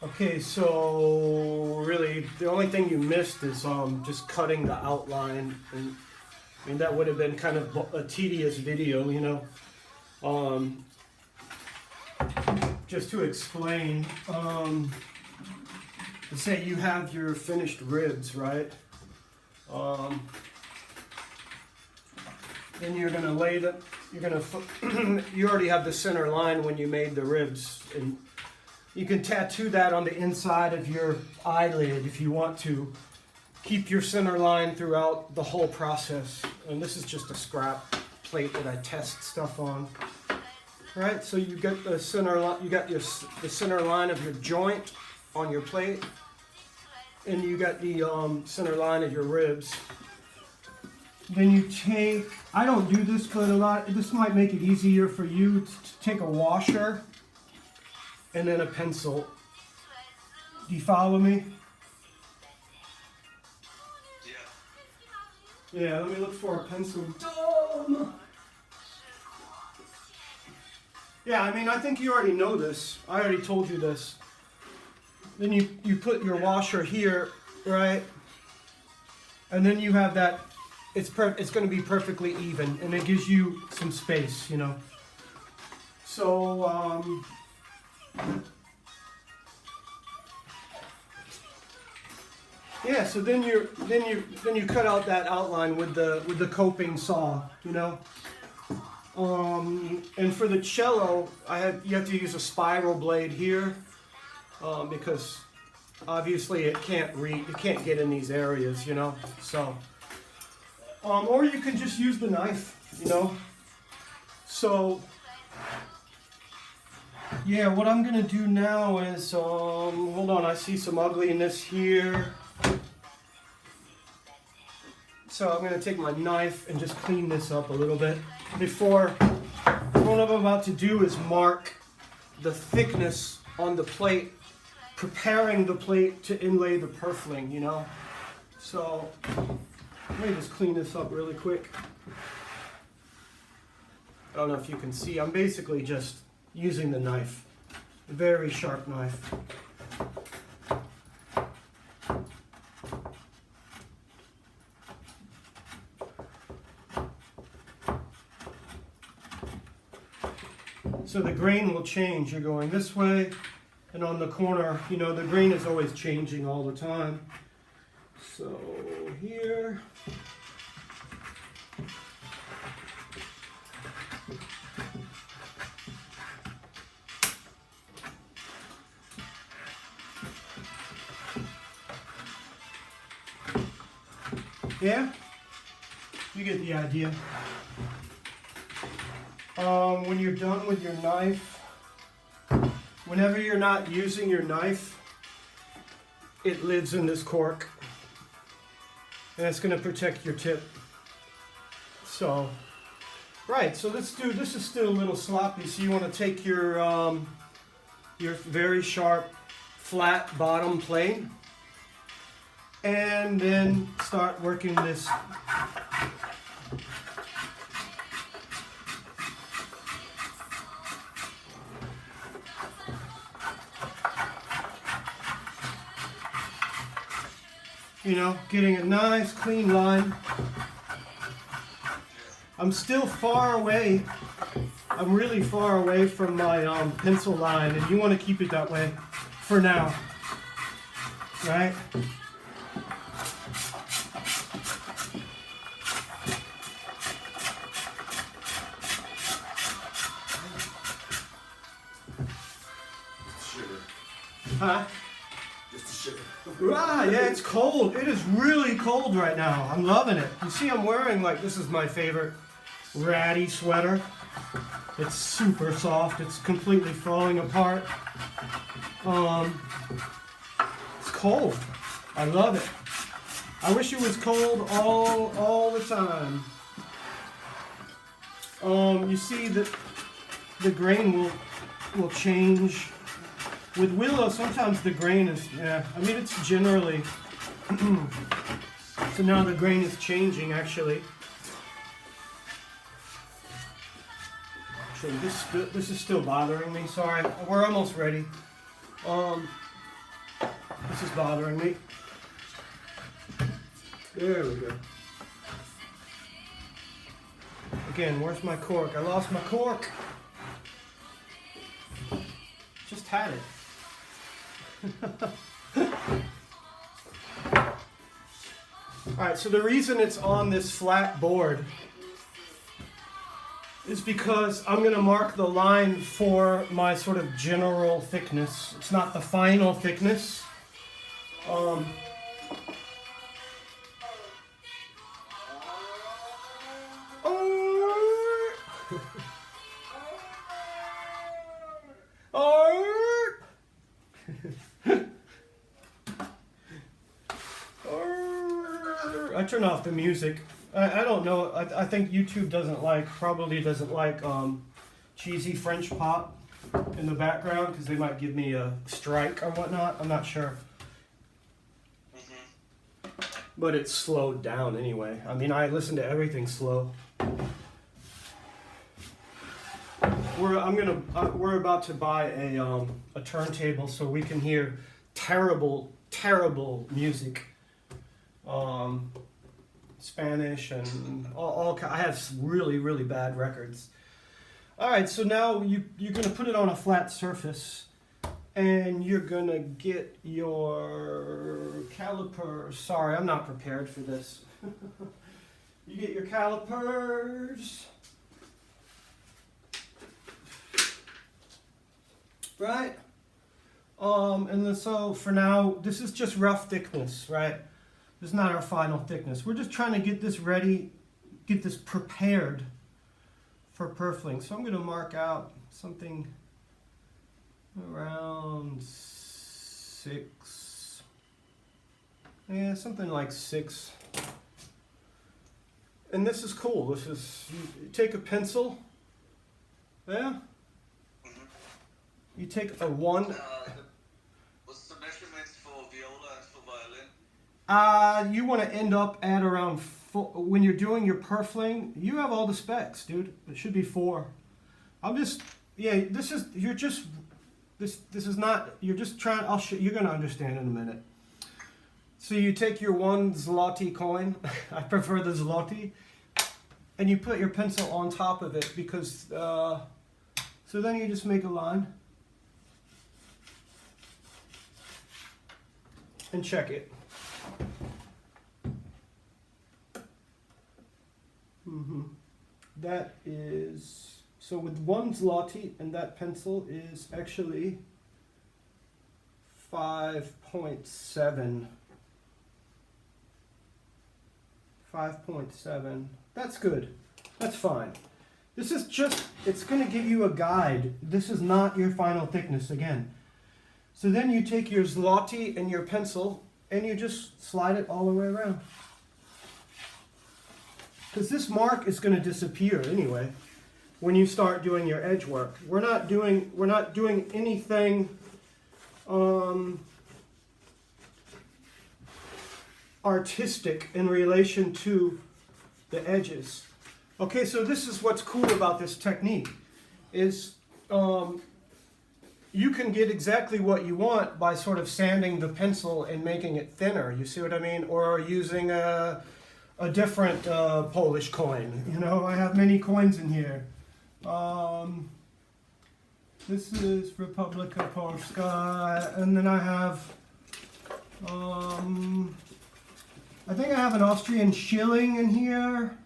Okay, so really the only thing you missed is just cutting the outline, and I mean that would have been kind of a tedious video, you know. Just to explain, say you have your finished ribs, right? Then you're gonna lay the, you already have the center line when you made the ribs, and you can tattoo that on the inside of your eyelid if you want to. Keep your center line throughout the whole process. And this is just a scrap plate that I test stuff on. Right, so you get the center line, you got the center line of your joint on your plate, and you got the center line of your ribs. Then you take, I don't do this, but this might make it easier for you to take a washer and then a pencil. Do you follow me? Yeah, let me look for a pencil. Dumb! Yeah, I mean, I think you already know this. I already told you this. Then you put your washer here, right? And then you have that, it's going to be perfectly even, and it gives you some space, you know. So, yeah, so then you cut out that outline with the coping saw, you know. And for the cello, you have to use a spiral blade here, because obviously it can't get in these areas, you know. So, or you can just use the knife, you know. So, yeah, what I'm gonna do now is, hold on, I see some ugliness here. So I'm gonna take my knife and just clean this up a little bit. Before, what I'm about to do is mark the thickness on the plate, preparing the plate to inlay the purfling, you know. So let me just clean this up really quick. I don't know if you can see, I'm basically just using the knife, a very sharp knife. So the grain will change. You're going this way, and on the corner, you know, the grain is always changing all the time. So here. Yeah? You get the idea. When you're done with your knife, whenever you're not using your knife, it lives in this cork, and it's going to protect your tip. So, right, so this is still a little sloppy, so you want to take your very sharp, flat bottom plane, and then start working this. You know, getting a nice clean line. I'm still far away. I'm really far away from my pencil line, and you want to keep it that way for now, right? Sugar. Huh? Just a sugar. Ah, yeah, it's cold. It is really cold right now. I'm loving it. You see, I'm wearing, like, this is my favorite ratty sweater. It's super soft. It's completely falling apart. It's cold. I love it. I wish it was cold all the time. You see that the grain will change. With willow, sometimes the grain is, yeah, I mean, it's generally, so now the grain is changing, actually. Actually, this is still bothering me, sorry. We're almost ready. This is bothering me. There we go. Again, where's my cork? I lost my cork. Just had it. Alright, so the reason it's on this flat board is because I'm going to mark the line for my sort of general thickness. It's not the final thickness. I turn off the music. I don't know. I think YouTube probably doesn't like cheesy French pop in the background because they might give me a strike or whatnot. I'm not sure. But it's slowed down anyway. I mean, I listen to everything slow. We're about to buy a turntable so we can hear terrible music. Spanish and all I have really bad records. All right, so now you're gonna put it on a flat surface, and you're gonna get your calipers. Sorry, I'm not prepared for this. You get your calipers, right? And then so for now, this is just rough thickness, right? This is not our final thickness. We're just trying to get this ready, get this prepared for purfling. So I'm going to mark out something around 6. Yeah, something like 6. And this is cool. This is, you take a pencil. Yeah? You take a 1. What's the measurements for viola and for violin? You want to end up at around when you're doing your purfling. You have all the specs, dude. It should be 4. This is not. You're just trying. I'll show. You're gonna understand in a minute. So you take your 1 zloty coin. I prefer the zloty, and you put your pencil on top of it because. So then you just make a line. And check it. That is, so with 1 zloty, and that pencil is actually 5.7. 5.7. That's good. That's fine. This is just, it's going to give you a guide. This is not your final thickness again. So then you take your zloty and your pencil and you just slide it all the way around. Because this mark is going to disappear anyway when you start doing your edge work. We're not doing anything artistic in relation to the edges. Okay, so this is what's cool about this technique is you can get exactly what you want by sort of sanding the pencil and making it thinner. You see what I mean? Or using a different Polish coin. You know, I have many coins in here. This is Republika Polska, and then I have, I think I have an Austrian shilling in here.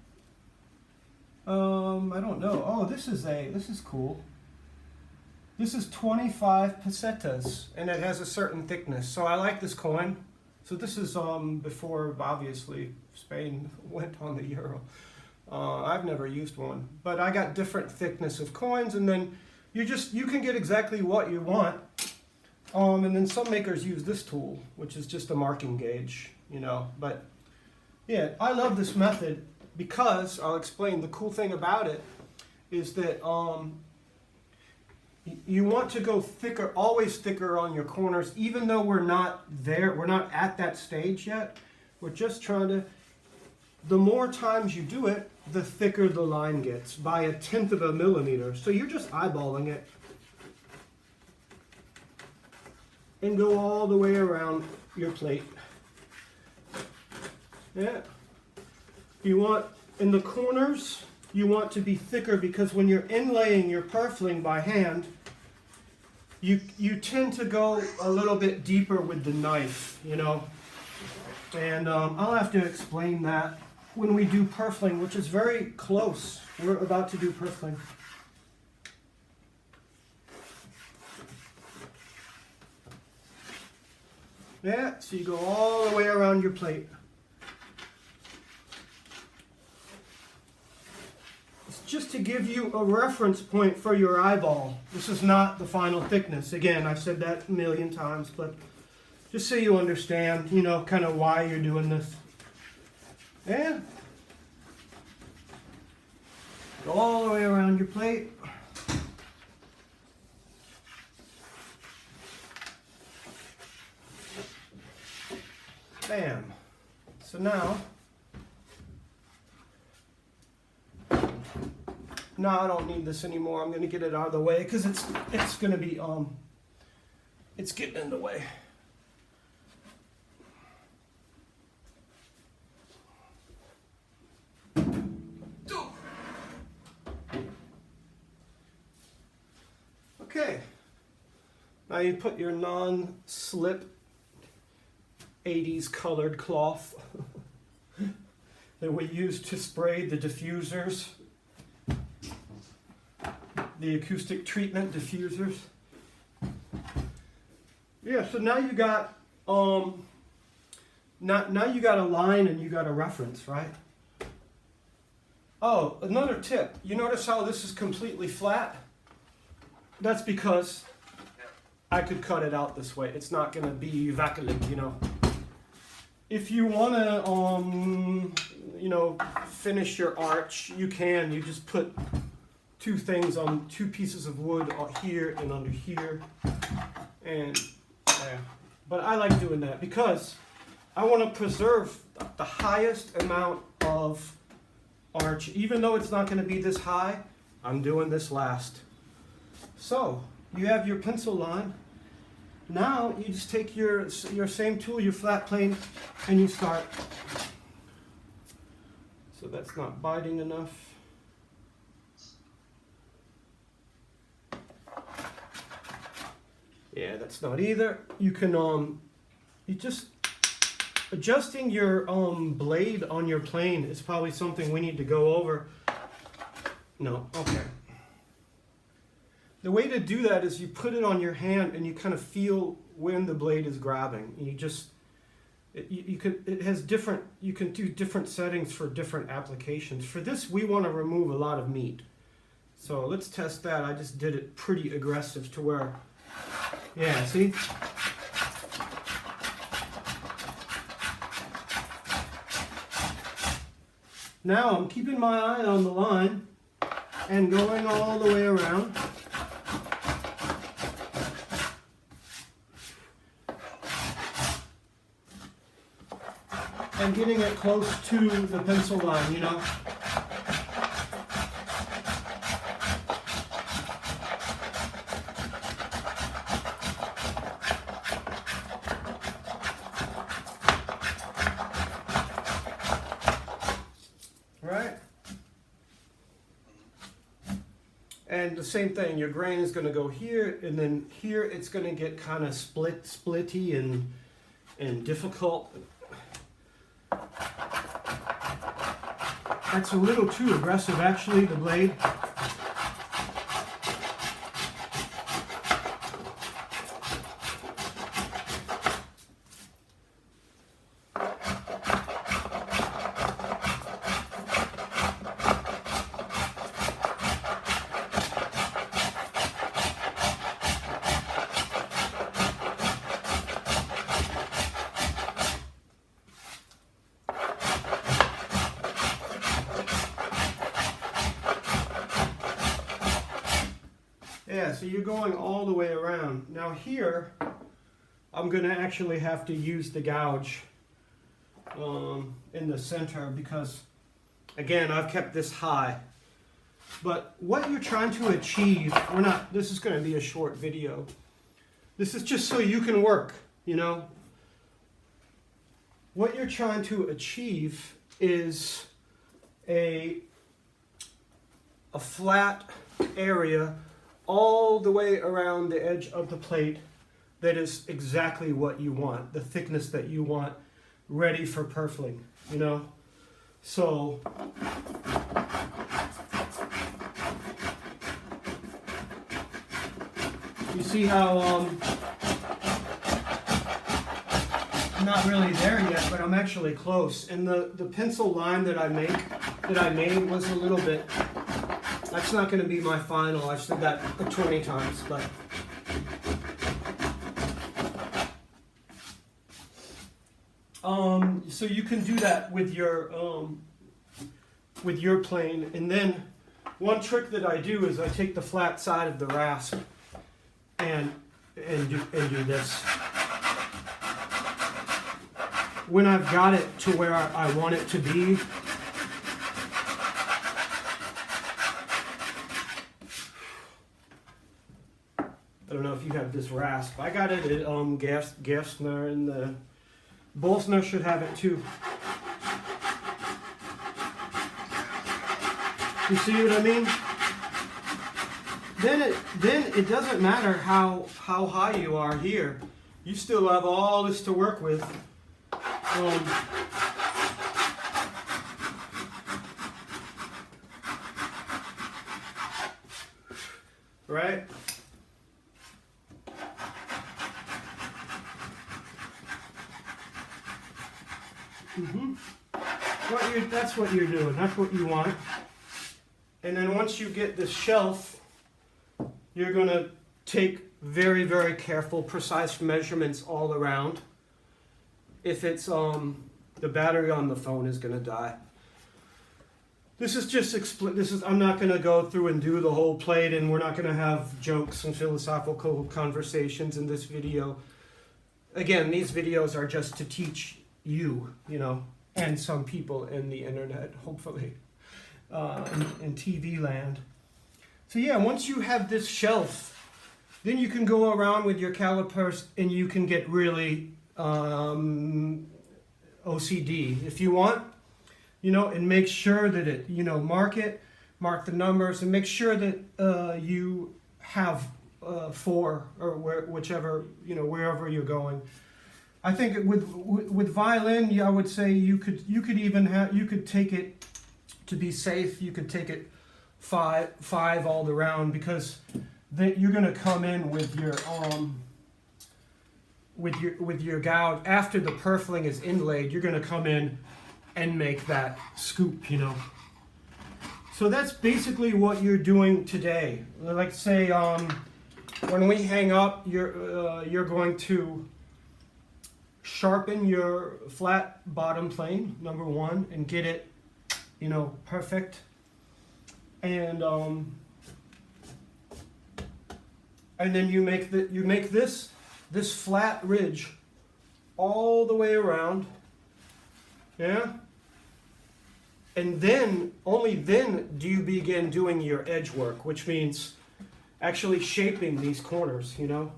I don't know. Oh, this is cool. This is 25 pesetas, and it has a certain thickness. So I like this coin. So this is before, obviously, Spain went on the euro. I've never used one, but I got different thickness of coins, and then you can get exactly what you want. And then some makers use this tool, which is just a marking gauge, you know. But yeah, I love this method because I'll explain. The cool thing about it is that you want to go thicker, always thicker on your corners, even though we're not there, we're not at that stage yet. We're just trying to, the more times you do it, the thicker the line gets by 1/10 of a millimeter. So you're just eyeballing it. and go all the way around your plate. Yeah. You want, in the corners, you want to be thicker because when you're inlaying your purfling by hand, you tend to go a little bit deeper with the knife, you know. And I'll have to explain that when we do purfling, which is very close. We're about to do purfling. Yeah, so you go all the way around your plate. It's just to give you a reference point for your eyeball. This is not the final thickness. Again, I've said that a million times, but just so you understand, you know, kind of why you're doing this. Yeah. Go all the way around your plate. Bam. So now I don't need this anymore. I'm going to get it out of the way because it's going to be it's getting in the way. Okay. Now you put your non-slip 80s colored cloth that we use to spray the diffusers, the acoustic treatment diffusers. Yeah, so now you got now you got a line and you got a reference, right? Oh, another tip. You notice how this is completely flat? That's because I could cut it out this way. It's not going to be vacuum, you know. If you want to, you know, finish your arch, you can. You just put two things on two pieces of wood here and under here. And, yeah. But I like doing that because I want to preserve the highest amount of arch. Even though it's not going to be this high, I'm doing this last. So, you have your pencil line. Now you just take your same tool, your flat plane, and you start. So that's not biting enough. Yeah, that's not either. You can you just adjusting your blade on your plane is probably something we need to go over. No, okay. The way to do that is you put it on your hand and you kind of feel when the blade is grabbing. You just, it has different, you can do different settings for different applications. For this, we want to remove a lot of meat. So let's test that. I just did it pretty aggressive to where, yeah, see? Now I'm keeping my eye on the line and going all the way around. And getting it close to the pencil line, you know. Right? And the same thing, your grain is going to go here, and then here it's going to get kind of splitty and difficult. That's a little too aggressive, actually, the blade. Yeah, so you're going all the way around. Now here, I'm going to actually have to use the gouge in the center because, again, I've kept this high. But what you're trying to achieve, this is going to be a short video. This is just so you can work, you know. What you're trying to achieve is a flat area all the way around the edge of the plate that is exactly what you want, the thickness that you want, ready for purfling, you know. So you see how I'm not really there yet, but I'm actually close. And the pencil line that I made was a little bit. That's not going to be my final. I've said that 20 times, but. So you can do that with your plane, and then one trick that I do is I take the flat side of the rasp and do this. When I've got it to where I want it to be, I don't know if you have this rasp. I got it at Gaffriller, and the Bolsner should have it too. You see what I mean? Then it doesn't matter how high you are here. You still have all this to work with. Right? That's what you're doing. That's what you want. And then once you get this shelf, you're going to take very, very careful, precise measurements all around. If it's the battery on the phone is going to die. This is just I'm not going to go through and do the whole plate, and we're not going to have jokes and philosophical conversations in this video. Again, these videos are just to teach you, you know, and some people in the internet, hopefully, in TV land. So yeah, once you have this shelf, then you can go around with your calipers and you can get really OCD if you want, you know, and make sure that it, you know, mark the numbers, and make sure that you have 4 or whichever, you know, wherever you're going. I think with violin, yeah, I would say you could take it, to be safe, you could take it 5 all around, because then you're going to come in with your gouge after the purfling is inlaid. You're going to come in and make that scoop, you know. So that's basically what you're doing today. Like say when we hang up, you're going to sharpen your flat bottom plane, number 1, and get it, you know, perfect. And then you make this flat ridge all the way around, yeah. And then only then do you begin doing your edge work, which means actually shaping these corners, you know.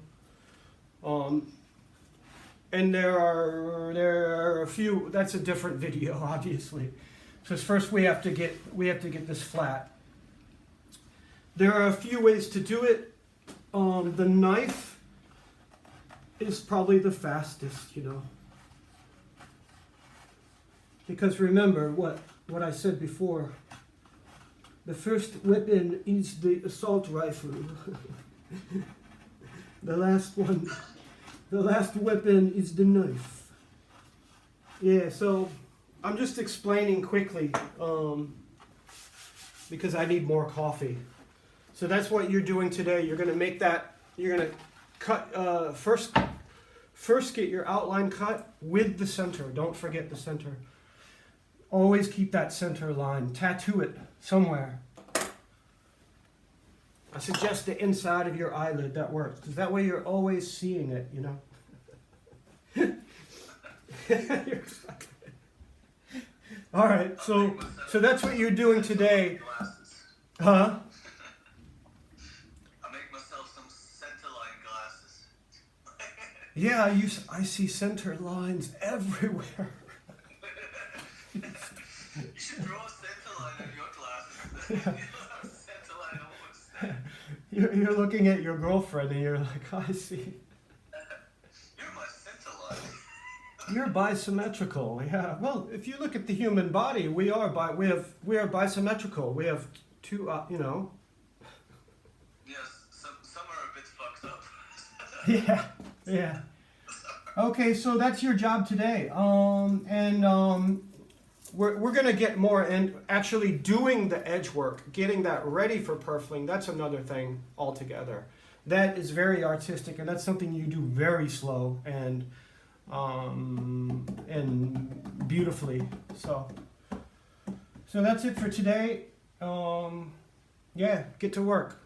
And there are a few. That's a different video, obviously. So first we have to get this flat. There are a few ways to do it. The knife is probably the fastest, you know. Because remember what I said before. The first weapon is the assault rifle. The last weapon is the knife. Yeah, so I'm just explaining quickly because I need more coffee. So that's what you're doing today. You're going to make that, you're going to cut, first get your outline cut with the center. Don't forget the center. Always keep that center line. Tattoo it somewhere. I suggest the inside of your eyelid. That works, because that way you're always seeing it, you know. All right, so that's what you're doing today. Huh? I make myself some centerline glasses. Yeah, I see center lines everywhere. You should draw a center line in your classes. You'll have a center line almost. You're looking at your girlfriend and you're like, I see. You're my center line. You're bisymmetrical. Yeah. Well, if you look at the human body, we are bisymmetrical. We have two, Yes, some are a bit fucked up. Yeah. Yeah. Okay, so that's your job today. We're gonna get more and actually doing the edge work, getting that ready for purfling. That's another thing altogether. That is very artistic, and that's something you do very slow and beautifully. So that's it for today. Yeah, get to work.